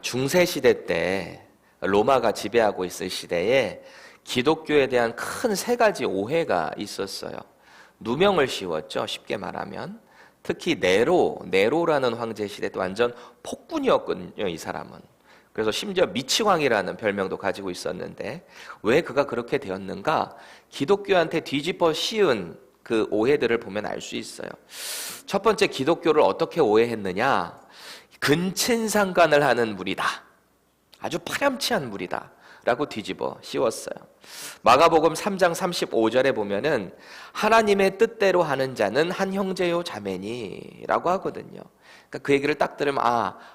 중세 시대 때 로마가 지배하고 있을 시대에 기독교에 대한 큰 세 가지 오해가 있었어요. 누명을 씌웠죠. 쉽게 말하면. 특히 네로라는 황제 시대도 완전 폭군이었거든요. 이 사람은. 그래서 심지어 미치광이라는 별명도 가지고 있었는데 왜 그가 그렇게 되었는가? 기독교한테 뒤집어 씌운 그 오해들을 보면 알 수 있어요. 첫 번째, 기독교를 어떻게 오해했느냐? 근친상간을 하는 무리다. 아주 파렴치한 무리다 라고 뒤집어 씌웠어요. 마가복음 3장 35절에 보면은 하나님의 뜻대로 하는 자는 한 형제요 자매니 라고 하거든요. 그러니까 그 얘기를 딱 들으면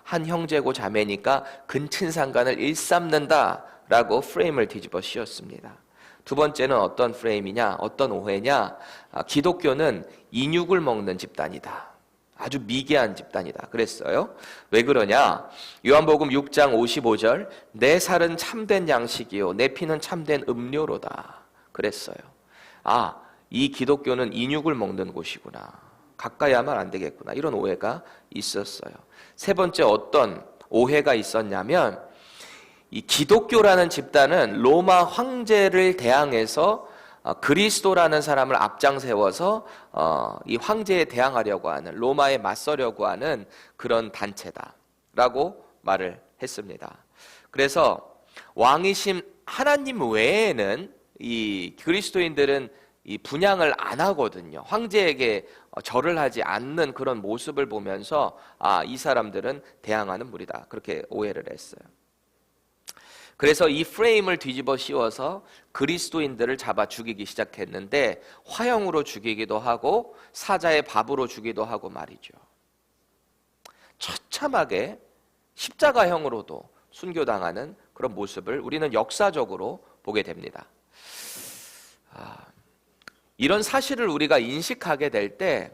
한 형제고 자매니까 근친상간을 일삼는다 라고 프레임을 뒤집어 씌웠습니다. 두 번째는 어떤 프레임이냐, 어떤 오해냐? 기독교는 인육을 먹는 집단이다. 아주 미개한 집단이다 그랬어요. 왜 그러냐? 요한복음 6장 55절, 내 살은 참된 양식이요 내 피는 참된 음료로다 그랬어요. 이 기독교는 인육을 먹는 곳이구나, 가까이 하면 안 되겠구나, 이런 오해가 있었어요. 세 번째, 어떤 오해가 있었냐면 이 기독교라는 집단은 로마 황제를 대항해서 그리스도라는 사람을 앞장 세워서 이 황제에 대항하려고 하는, 로마에 맞서려고 하는 그런 단체다라고 말을 했습니다. 그래서 왕이신 하나님 외에는 이 그리스도인들은 이 분향을 안 하거든요. 황제에게 절을 하지 않는 그런 모습을 보면서 이 사람들은 대항하는 무리다, 그렇게 오해를 했어요. 그래서 이 프레임을 뒤집어 씌워서 그리스도인들을 잡아 죽이기 시작했는데, 화형으로 죽이기도 하고 사자의 밥으로 주기도 하고 말이죠. 처참하게 십자가형으로도 순교당하는 그런 모습을 우리는 역사적으로 보게 됩니다. 이런 사실을 우리가 인식하게 될 때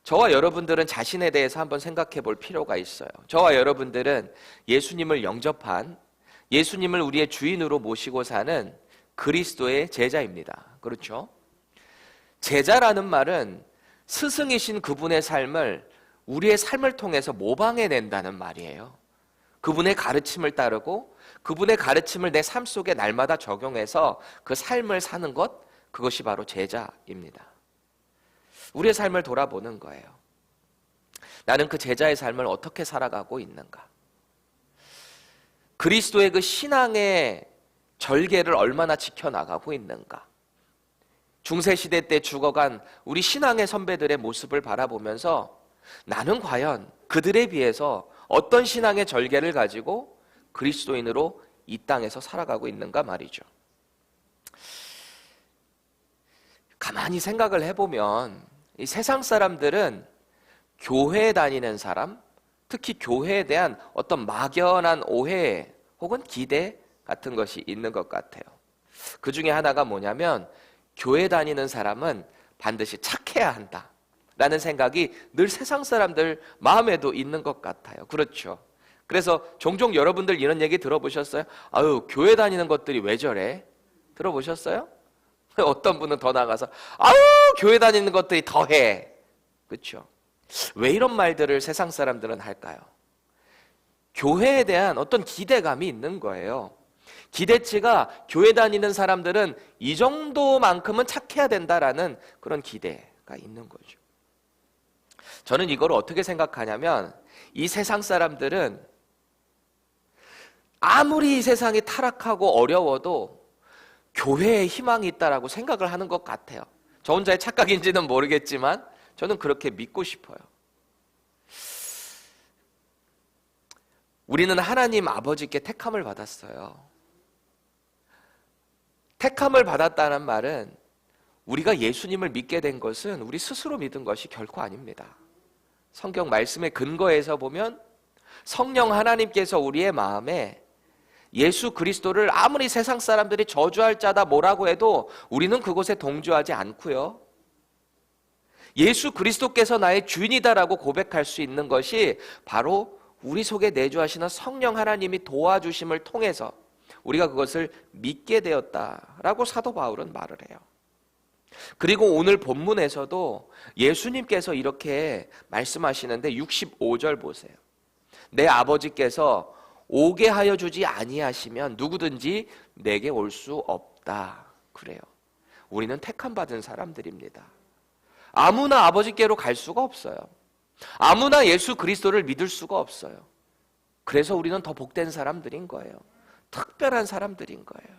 저와 여러분들은 자신에 대해서 한번 생각해 볼 필요가 있어요. 저와 여러분들은 예수님을 영접한, 예수님을 우리의 주인으로 모시고 사는 그리스도의 제자입니다. 그렇죠? 제자라는 말은 스승이신 그분의 삶을 우리의 삶을 통해서 모방해낸다는 말이에요. 그분의 가르침을 따르고 그분의 가르침을 내 삶 속에 날마다 적용해서 그 삶을 사는 것, 그것이 바로 제자입니다. 우리의 삶을 돌아보는 거예요. 나는 그 제자의 삶을 어떻게 살아가고 있는가? 그리스도의 그 신앙의 절개를 얼마나 지켜나가고 있는가? 중세시대 때 죽어간 우리 신앙의 선배들의 모습을 바라보면서 나는 과연 그들에 비해서 어떤 신앙의 절개를 가지고 그리스도인으로 이 땅에서 살아가고 있는가 말이죠. 가만히 생각을 해보면 이 세상 사람들은 교회에 다니는 사람, 특히 교회에 대한 어떤 막연한 오해 혹은 기대 같은 것이 있는 것 같아요. 그 중에 하나가 뭐냐면, 교회 다니는 사람은 반드시 착해야 한다 라는 생각이 늘 세상 사람들 마음에도 있는 것 같아요. 그렇죠? 그래서 종종 여러분들 이런 얘기 들어보셨어요? 교회 다니는 것들이 왜 저래? 들어보셨어요? 어떤 분은 더 나가서 교회 다니는 것들이 더해. 그렇죠? 왜 이런 말들을 세상 사람들은 할까요? 교회에 대한 어떤 기대감이 있는 거예요. 기대치가 교회 다니는 사람들은 이 정도만큼은 착해야 된다라는 그런 기대가 있는 거죠. 저는 이걸 어떻게 생각하냐면, 이 세상 사람들은 아무리 이 세상이 타락하고 어려워도 교회에 희망이 있다라고 생각을 하는 것 같아요. 저 혼자의 착각인지는 모르겠지만 저는 그렇게 믿고 싶어요. 우리는 하나님 아버지께 택함을 받았어요. 택함을 받았다는 말은 우리가 예수님을 믿게 된 것은 우리 스스로 믿은 것이 결코 아닙니다. 성경 말씀의 근거에서 보면 성령 하나님께서 우리의 마음에 예수 그리스도를 아무리 세상 사람들이 저주할 자다 뭐라고 해도 우리는 그곳에 동조하지 않고요, 예수 그리스도께서 나의 주인이다라고 고백할 수 있는 것이 바로 우리 속에 내주하시는 성령 하나님이 도와주심을 통해서 우리가 그것을 믿게 되었다라고 사도 바울은 말을 해요. 그리고 오늘 본문에서도 예수님께서 이렇게 말씀하시는데 65절 보세요. 내 아버지께서 오게 하여 주지 아니하시면 누구든지 내게 올 수 없다. 그래요. 우리는 택함 받은 사람들입니다. 아무나 아버지께로 갈 수가 없어요. 아무나 예수 그리스도를 믿을 수가 없어요. 그래서 우리는 더 복된 사람들인 거예요. 특별한 사람들인 거예요.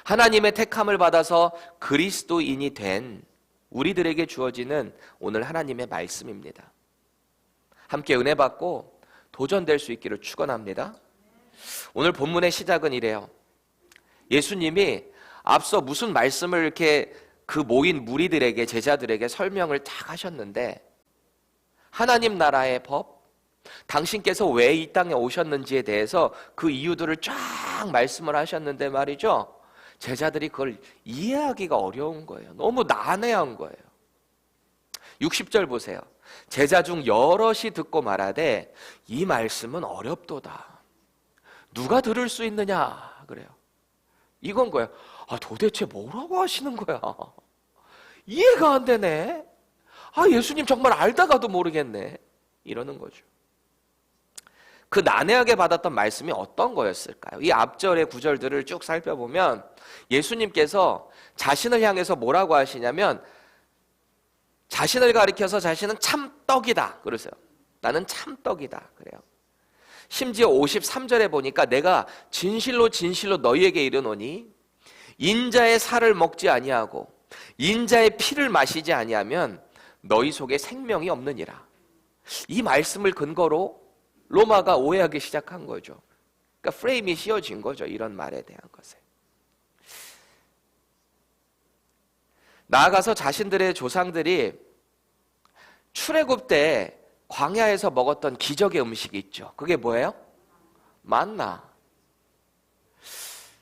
하나님의 택함을 받아서 그리스도인이 된 우리들에게 주어지는 오늘 하나님의 말씀입니다. 함께 은혜 받고 도전될 수 있기를 축원합니다. 오늘 본문의 시작은 이래요. 예수님이 앞서 무슨 말씀을 이렇게 그 모인 무리들에게, 제자들에게 설명을 딱 하셨는데, 하나님 나라의 법, 당신께서 왜 이 땅에 오셨는지에 대해서 그 이유들을 쫙 말씀을 하셨는데 말이죠, 제자들이 그걸 이해하기가 어려운 거예요. 너무 난해한 거예요. 60절 보세요. 제자 중 여럿이 듣고 말하되 이 말씀은 어렵도다. 누가 들을 수 있느냐 그래요. 이건 거예요. 도대체 뭐라고 하시는 거야? 이해가 안 되네. 예수님 정말 알다가도 모르겠네. 이러는 거죠. 그 난해하게 받았던 말씀이 어떤 거였을까요? 이 앞절의 구절들을 쭉 살펴보면 예수님께서 자신을 향해서 뭐라고 하시냐면, 자신을 가리켜서 자신은 참떡이다 그러세요. 나는 참떡이다 그래요. 심지어 53절에 보니까 내가 진실로 진실로 너희에게 이르노니 인자의 살을 먹지 아니하고 인자의 피를 마시지 아니하면 너희 속에 생명이 없느니라. 이 말씀을 근거로 로마가 오해하기 시작한 거죠. 그러니까 프레임이 씌워진 거죠. 이런 말에 대한 것에. 나아가서 자신들의 조상들이 출애굽 때 광야에서 먹었던 기적의 음식이 있죠. 그게 뭐예요? 만나.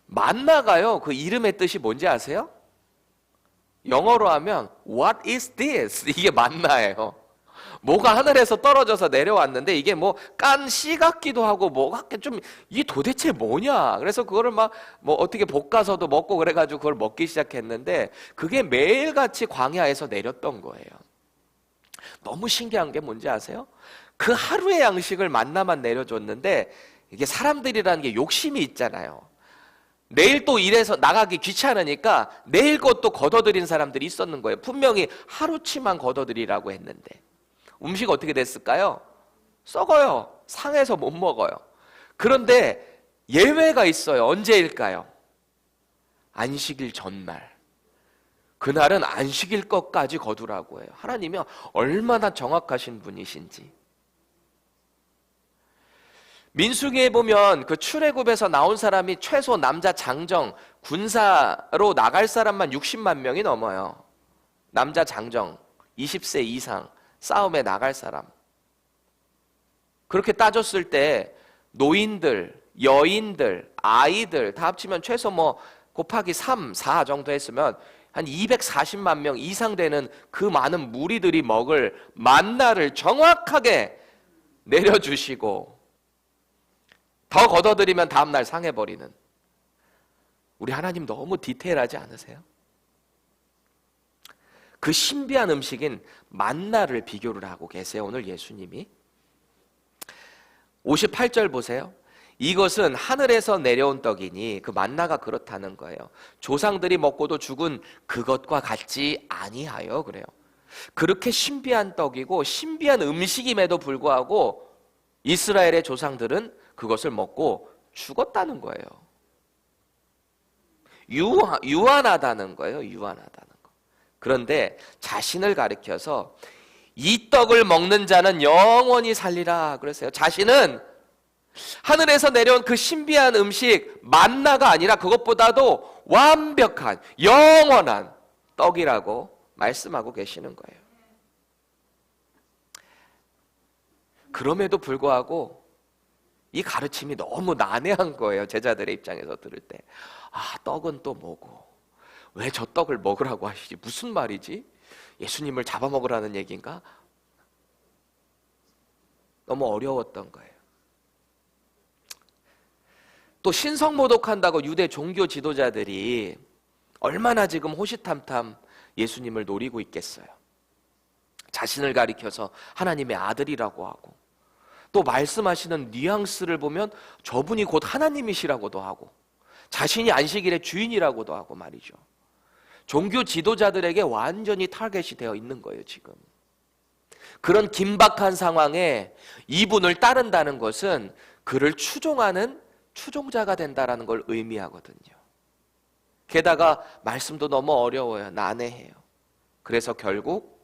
만나가요, 그 이름의 뜻이 뭔지 아세요? 영어로 하면 What is this? 이게 만나예요. 뭐가 하늘에서 떨어져서 내려왔는데 이게 뭐 깐 씨 같기도 하고 뭐가 좀 이게 도대체 뭐냐. 그래서 그거를 막 뭐 어떻게 볶아서도 먹고 그래가지고 그걸 먹기 시작했는데 그게 매일같이 광야에서 내렸던 거예요. 너무 신기한 게 뭔지 아세요? 그 하루의 양식을 만나만 내려줬는데, 이게 사람들이라는 게 욕심이 있잖아요. 내일 또 일해서 나가기 귀찮으니까 내일 것도 걷어들인 사람들이 있었는 거예요. 분명히 하루치만 걷어들이라고 했는데 음식 어떻게 됐을까요? 썩어요. 상해서 못 먹어요. 그런데 예외가 있어요. 언제일까요? 안식일 전날. 그날은 안식일 것까지 거두라고 해요. 하나님이 얼마나 정확하신 분이신지. 민수기에 보면 그 출애굽에서 나온 사람이 최소 남자 장정, 군사로 나갈 사람만 60만 명이 넘어요. 남자 장정, 20세 이상 싸움에 나갈 사람. 그렇게 따졌을 때 노인들, 여인들, 아이들 다 합치면 최소 뭐 곱하기 3, 4 정도 했으면 한 240만 명 이상 되는 그 많은 무리들이 먹을 만나를 정확하게 내려주시고 더 걷어들이면 다음날 상해버리는, 우리 하나님 너무 디테일하지 않으세요? 그 신비한 음식인 만나를 비교를 하고 계세요, 오늘 예수님이. 58절 보세요. 이것은 하늘에서 내려온 떡이니, 그 만나가 그렇다는 거예요. 조상들이 먹고도 죽은 그것과 같지 아니하여 그래요. 그렇게 신비한 떡이고 신비한 음식임에도 불구하고 이스라엘의 조상들은 그것을 먹고 죽었다는 거예요. 유한하다는 거예요. 유한하다는 거. 그런데 자신을 가리켜서 이 떡을 먹는 자는 영원히 살리라 그랬어요. 자신은 하늘에서 내려온 그 신비한 음식 만나가 아니라 그것보다도 완벽한 영원한 떡이라고 말씀하고 계시는 거예요. 그럼에도 불구하고 이 가르침이 너무 난해한 거예요. 제자들의 입장에서 들을 때. 떡은 또 뭐고, 왜 저 떡을 먹으라고 하시지? 무슨 말이지? 예수님을 잡아먹으라는 얘기인가? 너무 어려웠던 거예요. 또 신성모독한다고 유대 종교 지도자들이 얼마나 지금 호시탐탐 예수님을 노리고 있겠어요. 자신을 가리켜서 하나님의 아들이라고 하고 또 말씀하시는 뉘앙스를 보면 저분이 곧 하나님이시라고도 하고 자신이 안식일의 주인이라고도 하고 말이죠. 종교 지도자들에게 완전히 타겟이 되어 있는 거예요, 지금. 그런 긴박한 상황에 이분을 따른다는 것은 그를 추종하는 추종자가 된다는 걸 의미하거든요. 게다가 말씀도 너무 어려워요. 난해해요. 그래서 결국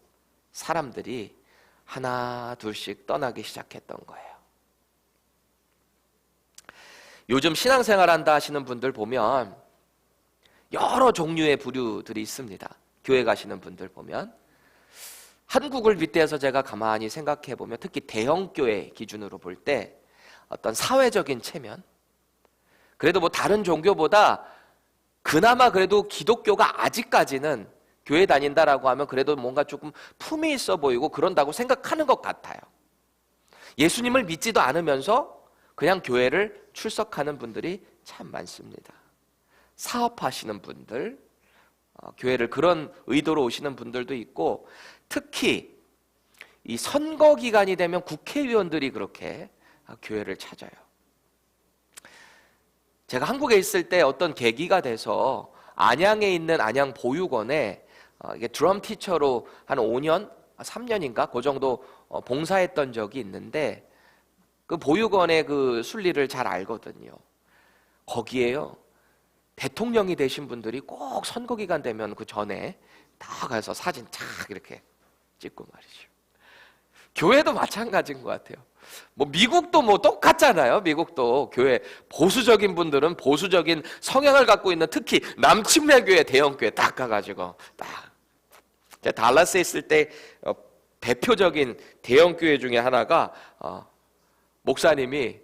사람들이 하나 둘씩 떠나기 시작했던 거예요. 요즘 신앙생활 한다 하시는 분들 보면 여러 종류의 부류들이 있습니다. 교회 가시는 분들 보면 한국을 빗대어서 제가 가만히 생각해 보면 특히 대형교회 기준으로 볼 때 어떤 사회적인 체면, 그래도 뭐 다른 종교보다 그나마 그래도 기독교가 아직까지는 교회 다닌다라고 하면 그래도 뭔가 조금 품이 있어 보이고 그런다고 생각하는 것 같아요. 예수님을 믿지도 않으면서 그냥 교회를 출석하는 분들이 참 많습니다. 사업하시는 분들, 교회를 그런 의도로 오시는 분들도 있고, 특히 이 선거 기간이 되면 국회의원들이 그렇게 교회를 찾아요. 제가 한국에 있을 때 어떤 계기가 돼서 안양에 있는 안양 보육원에 이게 드럼 티처로 한 5년, 3년인가 그 정도 봉사했던 적이 있는데 그 보육원의 그 순리를 잘 알거든요. 거기에요, 대통령이 되신 분들이 꼭 선거 기간 되면 그 전에 다 가서 사진 착 이렇게 찍고 말이죠. 교회도 마찬가지인 것 같아요. 뭐 미국도 뭐 똑같잖아요. 미국도 교회 보수적인 분들은 보수적인 성향을 갖고 있는 특히 남침례 교회 대형교회 딱 가가지고 딱 제가 달라스에 있을 때 대표적인 대형교회 중에 하나가 목사님이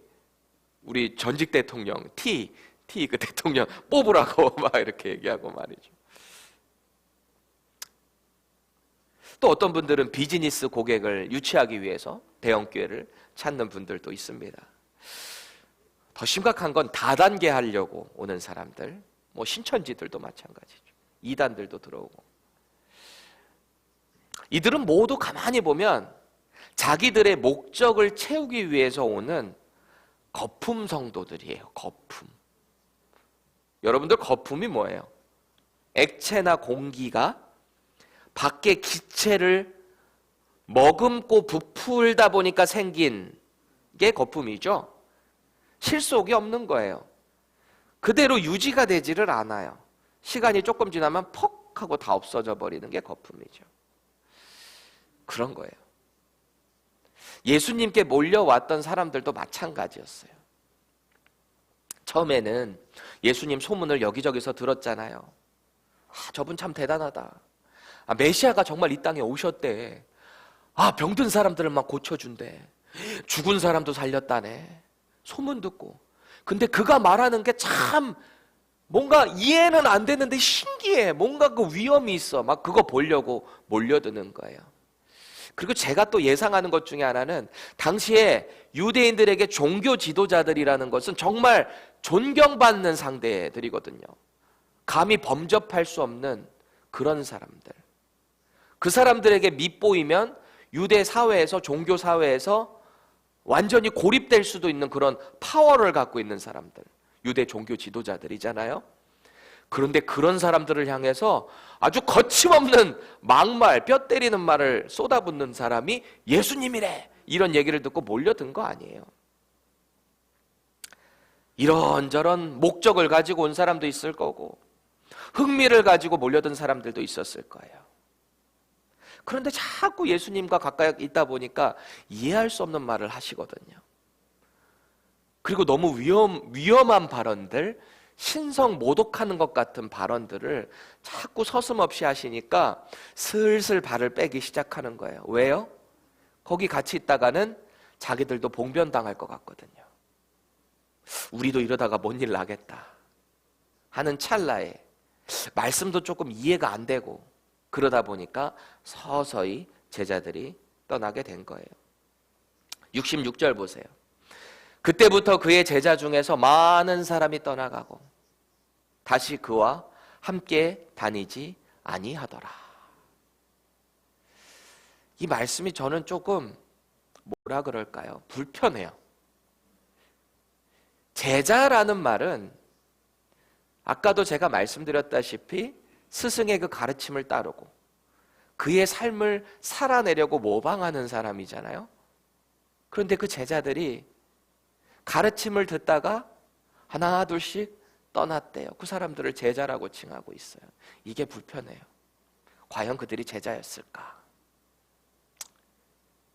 우리 전직 대통령 그 대통령 뽑으라고 막 이렇게 얘기하고 말이죠. 또 어떤 분들은 비즈니스 고객을 유치하기 위해서 대형교회를 찾는 분들도 있습니다. 더 심각한 건 다단계 하려고 오는 사람들, 뭐 신천지들도 마찬가지죠. 이단들도 들어오고. 이들은 모두 가만히 보면 자기들의 목적을 채우기 위해서 오는 거품 성도들이에요. 거품. 여러분들 거품이 뭐예요? 액체나 공기가 밖에 기체를 머금고 부풀다 보니까 생긴 게 거품이죠. 실속이 없는 거예요. 그대로 유지가 되지를 않아요. 시간이 조금 지나면 퍽 하고 다 없어져 버리는 게 거품이죠. 그런 거예요. 예수님께 몰려왔던 사람들도 마찬가지였어요. 처음에는 예수님 소문을 여기저기서 들었잖아요. 저분 참 대단하다. 메시아가 정말 이 땅에 오셨대. 병든 사람들을 막 고쳐준대. 죽은 사람도 살렸다네. 소문 듣고. 근데 그가 말하는 게 참 뭔가 이해는 안 되는데 신기해. 뭔가 그 위험이 있어. 막 그거 보려고 몰려드는 거예요. 그리고 제가 또 예상하는 것 중에 하나는 당시에 유대인들에게 종교 지도자들이라는 것은 정말 존경받는 상대들이거든요. 감히 범접할 수 없는 그런 사람들. 그 사람들에게 밉보이면 유대 사회에서, 종교 사회에서 완전히 고립될 수도 있는 그런 파워를 갖고 있는 사람들, 유대 종교 지도자들이잖아요. 그런데 그런 사람들을 향해서 아주 거침없는 막말, 뼈 때리는 말을 쏟아붓는 사람이 예수님이래, 이런 얘기를 듣고 몰려든 거 아니에요. 이런저런 목적을 가지고 온 사람도 있을 거고 흥미를 가지고 몰려든 사람들도 있었을 거예요. 그런데 자꾸 예수님과 가까이 있다 보니까 이해할 수 없는 말을 하시거든요. 그리고 너무 위험한 발언들, 신성 모독하는 것 같은 발언들을 자꾸 서슴없이 하시니까 슬슬 발을 빼기 시작하는 거예요. 왜요? 거기 같이 있다가는 자기들도 봉변당할 것 같거든요. 우리도 이러다가 뭔 일 나겠다 하는 찰나에 말씀도 조금 이해가 안 되고 그러다 보니까 서서히 제자들이 떠나게 된 거예요. 66절 보세요. 그때부터 그의 제자 중에서 많은 사람이 떠나가고 다시 그와 함께 다니지 아니하더라. 이 말씀이 저는 조금 뭐라 그럴까요? 불편해요. 제자라는 말은 아까도 제가 말씀드렸다시피 스승의 그 가르침을 따르고 그의 삶을 살아내려고 모방하는 사람이잖아요. 그런데 그 제자들이 가르침을 듣다가 하나 둘씩 떠났대요. 그 사람들을 제자라고 칭하고 있어요. 이게 불편해요. 과연 그들이 제자였을까?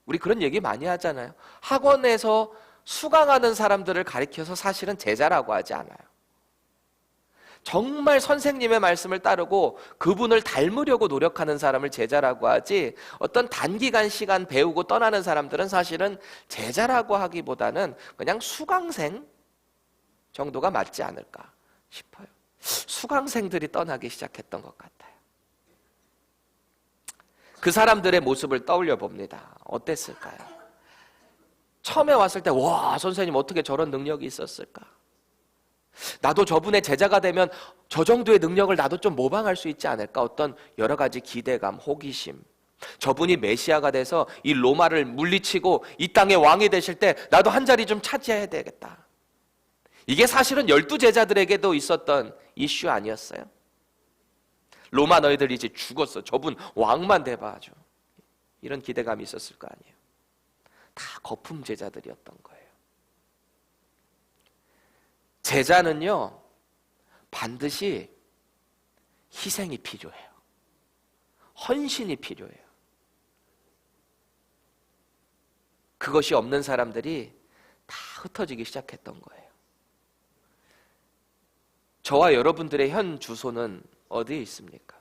우리 그런 얘기 많이 하잖아요. 학원에서 수강하는 사람들을 가리켜서 사실은 제자라고 하지 않아요. 정말 선생님의 말씀을 따르고 그분을 닮으려고 노력하는 사람을 제자라고 하지, 어떤 단기간 시간 배우고 떠나는 사람들은 사실은 제자라고 하기보다는 그냥 수강생 정도가 맞지 않을까 싶어요. 수강생들이 떠나기 시작했던 것 같아요. 그 사람들의 모습을 떠올려 봅니다. 어땠을까요? 처음에 왔을 때 와, 선생님 어떻게 저런 능력이 있었을까? 나도 저분의 제자가 되면 저 정도의 능력을 나도 좀 모방할 수 있지 않을까? 어떤 여러 가지 기대감, 호기심. 저분이 메시아가 돼서 이 로마를 물리치고 이 땅의 왕이 되실 때 나도 한 자리 좀 차지해야 되겠다. 이게 사실은 12제자들에게도 있었던 이슈 아니었어요? 로마 너희들 이제 죽었어. 저분 왕만 돼봐줘. 이런 기대감이 있었을 거 아니에요. 다 거품 제자들이었던 거예요. 제자는요, 반드시 희생이 필요해요. 헌신이 필요해요. 그것이 없는 사람들이 다 흩어지기 시작했던 거예요. 저와 여러분들의 현 주소는 어디에 있습니까?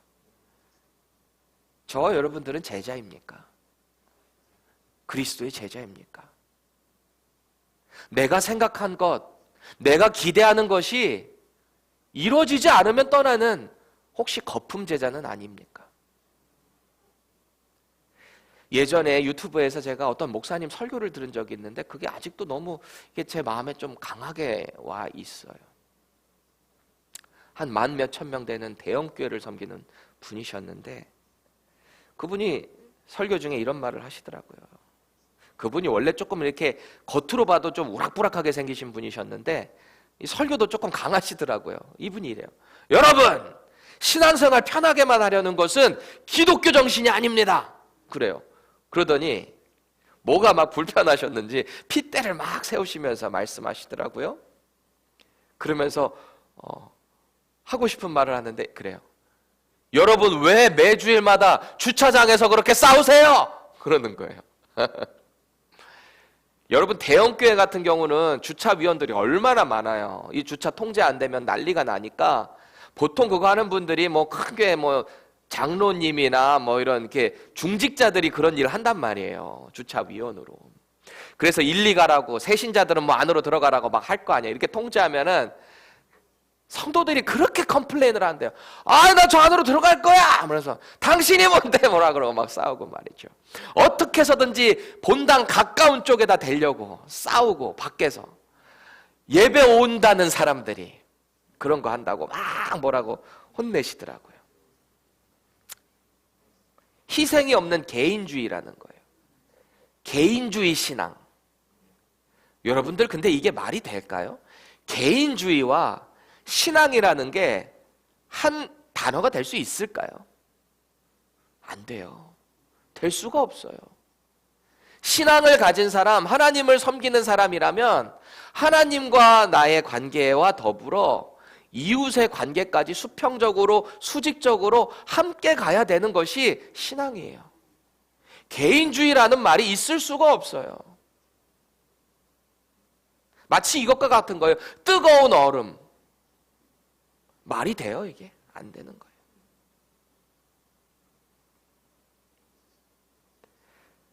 저와 여러분들은 제자입니까? 그리스도의 제자입니까? 내가 생각한 것, 내가 기대하는 것이 이루어지지 않으면 떠나는 혹시 거품 제자는 아닙니까? 예전에 유튜브에서 제가 어떤 목사님 설교를 들은 적이 있는데 그게 아직도 너무 이게 제 마음에 좀 강하게 와 있어요. 한 10,000명 되는 대형 교회를 섬기는 분이셨는데 그분이 설교 중에 이런 말을 하시더라고요. 그분이 원래 조금 이렇게 겉으로 봐도 좀 우락부락하게 생기신 분이셨는데 이 설교도 조금 강하시더라고요. 이분이 이래요. 여러분, 신앙생활 편하게만 하려는 것은 기독교 정신이 아닙니다. 그래요. 그러더니 뭐가 막 불편하셨는지 핏대를 막 세우시면서 말씀하시더라고요. 그러면서 하고 싶은 말을 하는데 그래요. 여러분 왜 매주일마다 주차장에서 그렇게 싸우세요? 그러는 거예요. 여러분 대형교회 같은 경우는 주차위원들이 얼마나 많아요. 이 주차 통제 안 되면 난리가 나니까 보통 그거 하는 분들이 뭐 큰 교회 뭐 장로님이나 뭐 이런 이렇게 중직자들이 그런 일을 한단 말이에요. 주차위원으로. 그래서 1, 2가라고 세신자들은 뭐 안으로 들어가라고 막 할 거 아니에요. 이렇게 통제하면은 성도들이 그렇게 컴플레인을 한대요. 아, 나 저 안으로 들어갈 거야! 하면서 당신이 뭔데 뭐라 그러고 막 싸우고 말이죠. 어떻게 해서든지 본당 가까운 쪽에다 대려고 싸우고 밖에서 예배 온다는 사람들이 그런 거 한다고 막 뭐라고 혼내시더라고요. 희생이 없는 개인주의라는 거예요. 개인주의 신앙. 여러분들 근데 이게 말이 될까요? 개인주의와 신앙이라는 게 한 단어가 될 수 있을까요? 안 돼요. 될 수가 없어요. 신앙을 가진 사람, 하나님을 섬기는 사람이라면 하나님과 나의 관계와 더불어 이웃의 관계까지 수평적으로, 수직적으로 함께 가야 되는 것이 신앙이에요. 개인주의라는 말이 있을 수가 없어요. 마치 이것과 같은 거예요. 뜨거운 얼음. 말이 돼요, 이게? 안 되는 거예요.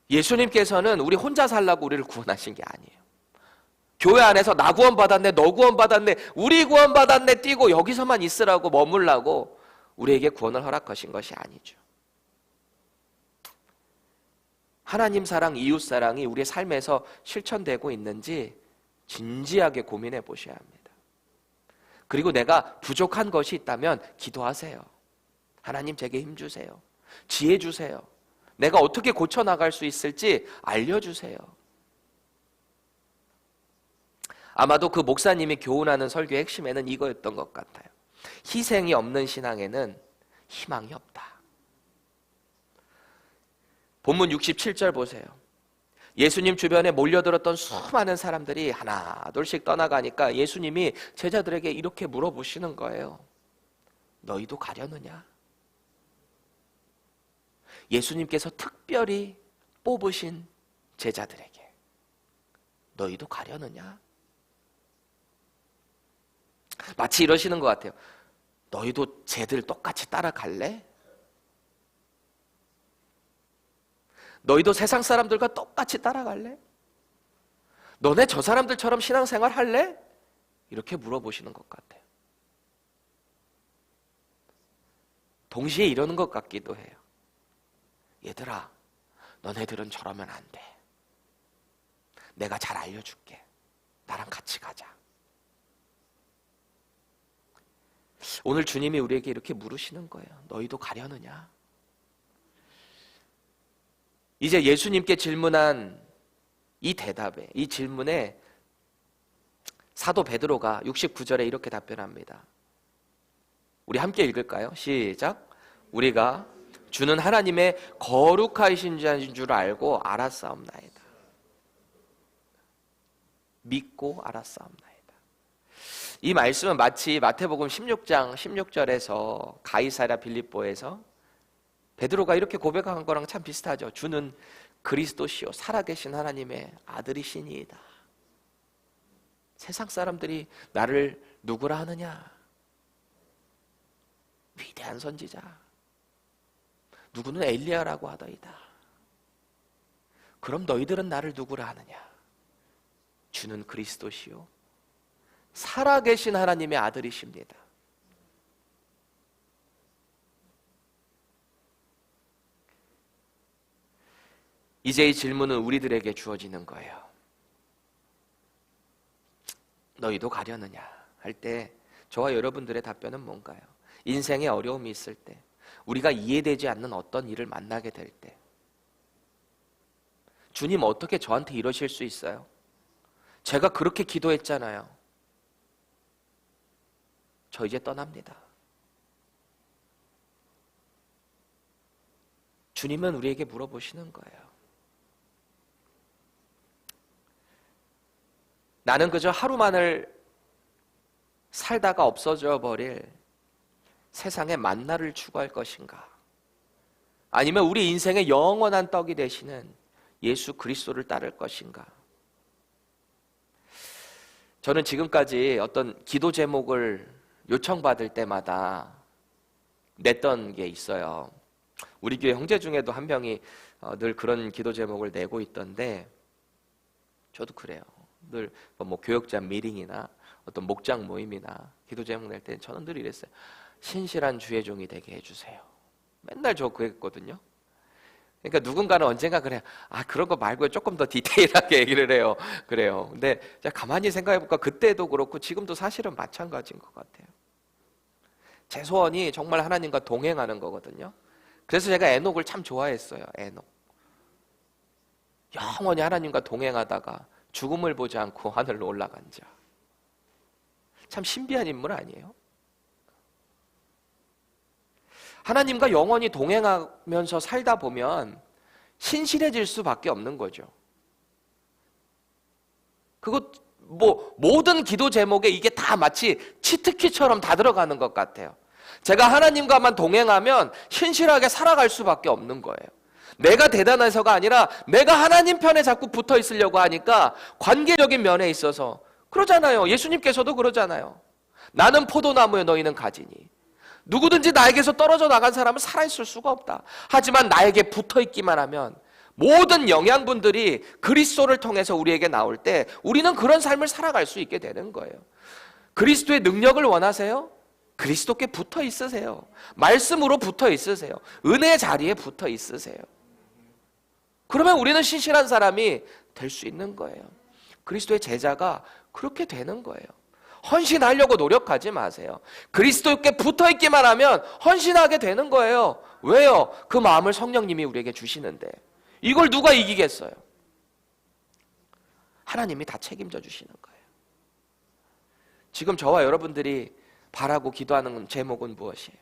예수님께서는 우리 혼자 살라고 우리를 구원하신 게 아니에요. 교회 안에서 나 구원받았네, 너 구원받았네, 우리 구원받았네 뛰고 여기서만 있으라고 머물라고 우리에게 구원을 허락하신 것이 아니죠. 하나님 사랑, 이웃 사랑이 우리의 삶에서 실천되고 있는지 진지하게 고민해 보셔야 합니다. 그리고 내가 부족한 것이 있다면 기도하세요. 하나님 제게 힘 주세요. 지혜 주세요. 내가 어떻게 고쳐나갈 수 있을지 알려주세요. 아마도 그 목사님이 교훈하는 설교의 핵심에는 이거였던 것 같아요. 희생이 없는 신앙에는 희망이 없다. 본문 67절 보세요. 예수님 주변에 몰려들었던 수많은 사람들이 하나 둘씩 떠나가니까 예수님이 제자들에게 이렇게 물어보시는 거예요. 너희도 가려느냐? 예수님께서 특별히 뽑으신 제자들에게 너희도 가려느냐? 마치 이러시는 것 같아요. 너희도 쟤들 똑같이 따라갈래? 너희도 세상 사람들과 똑같이 따라갈래? 너네 저 사람들처럼 신앙생활 할래? 이렇게 물어보시는 것 같아요. 동시에 이러는 것 같기도 해요. 얘들아, 너네들은 저러면 안 돼. 내가 잘 알려줄게. 나랑 같이 가자. 오늘 주님이 우리에게 이렇게 물으시는 거예요. 너희도 가려느냐? 이제 예수님께 질문한 이 대답에, 이 질문에 사도 베드로가 69절에 이렇게 답변합니다. 우리 함께 읽을까요? 시작. 우리가 주는 하나님의 거룩하신 자인 줄 알고 알았사옵나이다. 믿고 알았사옵나이다. 이 말씀은 마치 마태복음 16장 16절에서 가이사랴 빌립보에서 베드로가 이렇게 고백한 거랑 참 비슷하죠. 주는 그리스도시요 살아계신 하나님의 아들이시니이다. 세상 사람들이 나를 누구라 하느냐? 위대한 선지자. 누구는 엘리야라고 하더이다. 그럼 너희들은 나를 누구라 하느냐? 주는 그리스도시요 살아계신 하나님의 아들이십니다. 이제 이 질문은 우리들에게 주어지는 거예요. 너희도 가려느냐 할 때 저와 여러분들의 답변은 뭔가요? 인생에 어려움이 있을 때, 우리가 이해되지 않는 어떤 일을 만나게 될 때, 주님 어떻게 저한테 이러실 수 있어요? 제가 그렇게 기도했잖아요. 저 이제 떠납니다. 주님은 우리에게 물어보시는 거예요. 나는 그저 하루만을 살다가 없어져 버릴 세상의 만나를 추구할 것인가? 아니면 우리 인생의 영원한 떡이 되시는 예수 그리스도를 따를 것인가? 저는 지금까지 어떤 기도 제목을 요청받을 때마다 냈던 게 있어요. 우리 교회 형제 중에도 한 명이 늘 그런 기도 제목을 내고 있던데 저도 그래요. 늘 뭐 교역자 미팅이나 어떤 목장 모임이나 기도 제목 낼 때 저는 늘 이랬어요. 신실한 주의 종이 되게 해주세요. 맨날 저 그랬거든요. 그러니까 누군가는 언젠가 그래, 그런 거 말고 조금 더 디테일하게 얘기를 해요. 그래요. 근데 제가 가만히 생각해보니까 그때도 그렇고 지금도 사실은 마찬가지인 것 같아요. 제 소원이 정말 하나님과 동행하는 거거든요. 그래서 제가 에녹을 참 좋아했어요. 에녹. 영원히 하나님과 동행하다가 죽음을 보지 않고 하늘로 올라간 자. 참 신비한 인물 아니에요? 하나님과 영원히 동행하면서 살다 보면 신실해질 수밖에 없는 거죠. 그거 모든 기도 제목에 이게 다 마치 치트키처럼 다 들어가는 것 같아요. 제가 하나님과만 동행하면 신실하게 살아갈 수밖에 없는 거예요. 내가 대단해서가 아니라 내가 하나님 편에 자꾸 붙어 있으려고 하니까 관계적인 면에 있어서 그러잖아요. 예수님께서도 그러잖아요. 나는 포도나무에 너희는 가지니 누구든지 나에게서 떨어져 나간 사람은 살아있을 수가 없다. 하지만 나에게 붙어있기만 하면 모든 영양분들이 그리스도를 통해서 우리에게 나올 때 우리는 그런 삶을 살아갈 수 있게 되는 거예요. 그리스도의 능력을 원하세요? 그리스도께 붙어 있으세요. 말씀으로 붙어 있으세요. 은혜의 자리에 붙어 있으세요. 그러면 우리는 신실한 사람이 될 수 있는 거예요. 그리스도의 제자가 그렇게 되는 거예요. 헌신하려고 노력하지 마세요. 그리스도께 붙어있기만 하면 헌신하게 되는 거예요. 왜요? 그 마음을 성령님이 우리에게 주시는데 이걸 누가 이기겠어요? 하나님이 다 책임져 주시는 거예요. 지금 저와 여러분들이 바라고 기도하는 제목은 무엇이에요?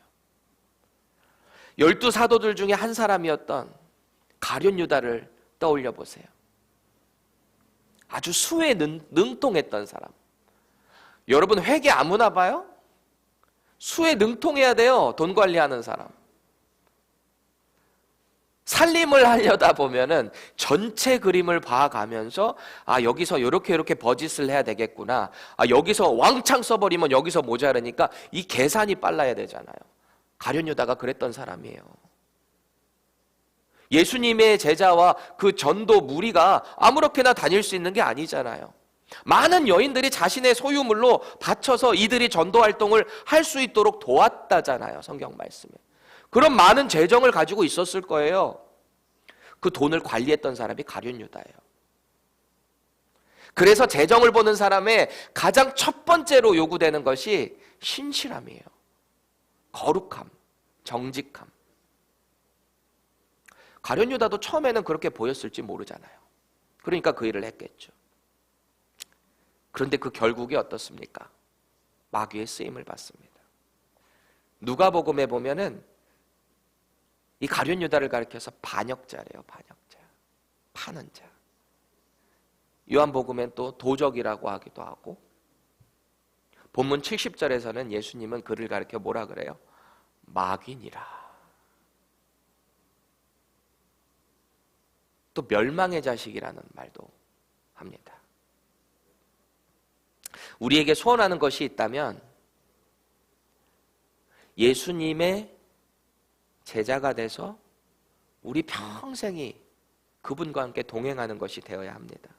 12 사도들 중에 한 사람이었던 가룟 유다를 떠올려 보세요. 아주 수에 능통했던 사람. 여러분 회계 아무나 봐요? 수에 능통해야 돼요. 돈 관리하는 사람. 살림을 하려다 보면은 전체 그림을 봐가면서 여기서 이렇게 버짓을 해야 되겠구나. 여기서 왕창 써버리면 여기서 모자라니까 이 계산이 빨라야 되잖아요. 가룟 유다가 그랬던 사람이에요. 예수님의 제자와 그 전도 무리가 아무렇게나 다닐 수 있는 게 아니잖아요. 많은 여인들이 자신의 소유물로 바쳐서 이들이 전도 활동을 할 수 있도록 도왔다잖아요. 성경 말씀에. 그런 많은 재정을 가지고 있었을 거예요. 그 돈을 관리했던 사람이 가룟 유다예요. 그래서 재정을 보는 사람의 가장 첫 번째로 요구되는 것이 신실함이에요. 거룩함, 정직함. 가룟 유다도 처음에는 그렇게 보였을지 모르잖아요. 그러니까 그 일을 했겠죠. 그런데 그 결국이 어떻습니까? 마귀의 쓰임을 받습니다. 누가복음에 보면은 이 가룟 유다를 가리켜서 반역자래요. 반역자. 파는 자. 요한복음엔 또 도적이라고 하기도 하고, 본문 70절에서는 예수님은 그를 가리켜 뭐라 그래요? 마귀니라. 또 멸망의 자식이라는 말도 합니다. 우리에게 소원하는 것이 있다면 예수님의 제자가 돼서 우리 평생이 그분과 함께 동행하는 것이 되어야 합니다.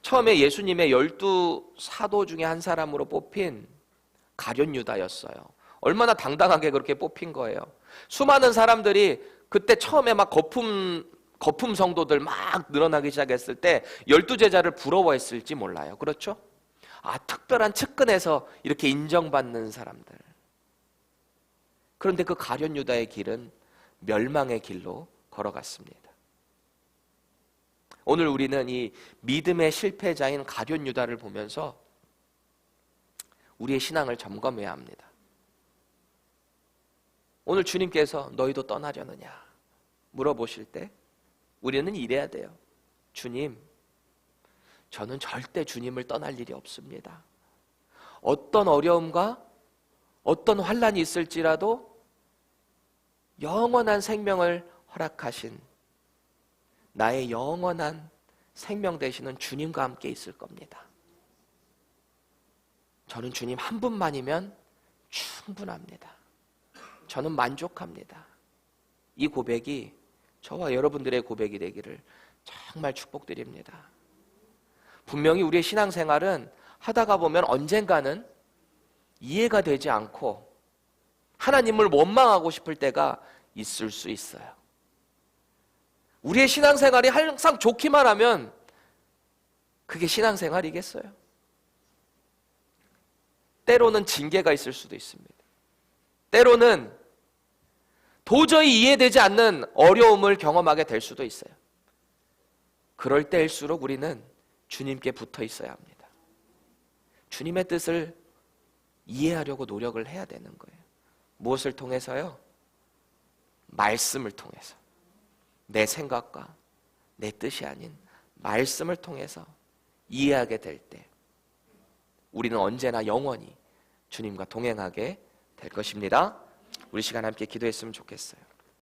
처음에 예수님의 12 사도 중에 한 사람으로 뽑힌 가룟 유다였어요. 얼마나 당당하게 그렇게 뽑힌 거예요. 수많은 사람들이 그때 처음에 막 거품 성도들 막 늘어나기 시작했을 때 12 제자를 부러워했을지 몰라요. 그렇죠? 특별한 측근에서 이렇게 인정받는 사람들. 그런데 그 가룟 유다의 길은 멸망의 길로 걸어갔습니다. 오늘 우리는 이 믿음의 실패자인 가룟 유다를 보면서 우리의 신앙을 점검해야 합니다. 오늘 주님께서 너희도 떠나려느냐 물어보실 때 우리는 이래야 돼요. 주님, 저는 절대 주님을 떠날 일이 없습니다. 어떤 어려움과 어떤 환난이 있을지라도 영원한 생명을 허락하신 나의 영원한 생명 되시는 주님과 함께 있을 겁니다. 저는 주님 한 분만이면 충분합니다. 저는 만족합니다. 이 고백이 저와 여러분들의 고백이 되기를 정말 축복드립니다. 분명히 우리의 신앙생활은 하다가 보면 언젠가는 이해가 되지 않고 하나님을 원망하고 싶을 때가 있을 수 있어요. 우리의 신앙생활이 항상 좋기만 하면 그게 신앙생활이겠어요? 때로는 징계가 있을 수도 있습니다. 때로는 도저히 이해되지 않는 어려움을 경험하게 될 수도 있어요. 그럴 때일수록 우리는 주님께 붙어 있어야 합니다. 주님의 뜻을 이해하려고 노력을 해야 되는 거예요. 무엇을 통해서요? 말씀을 통해서. 내 생각과 내 뜻이 아닌 말씀을 통해서 이해하게 될 때 우리는 언제나 영원히 주님과 동행하게 될 것입니다. 우리 시간 함께 기도했으면 좋겠어요.